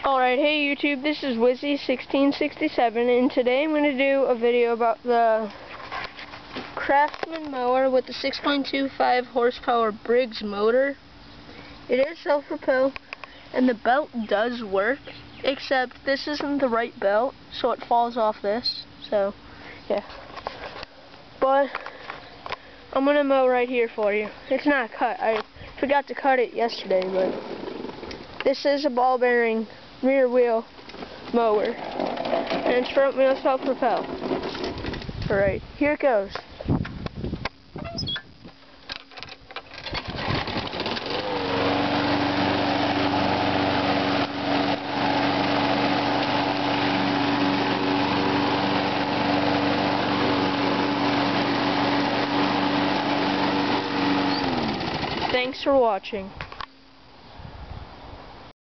Alright, hey YouTube, this is Wizzy1667, and today I'm going to do a video about the Craftsman mower with the 6.25 horsepower Briggs motor. It is self-propelled, and the belt does work, except this isn't the right belt, so it falls off this, so, yeah. But, I'm going to mow right here for you. It's not cut. I forgot to cut it yesterday, but this is a ball bearing rear wheel mower, and it's front wheel self-propel. Alright, here it goes. Thanks for watching.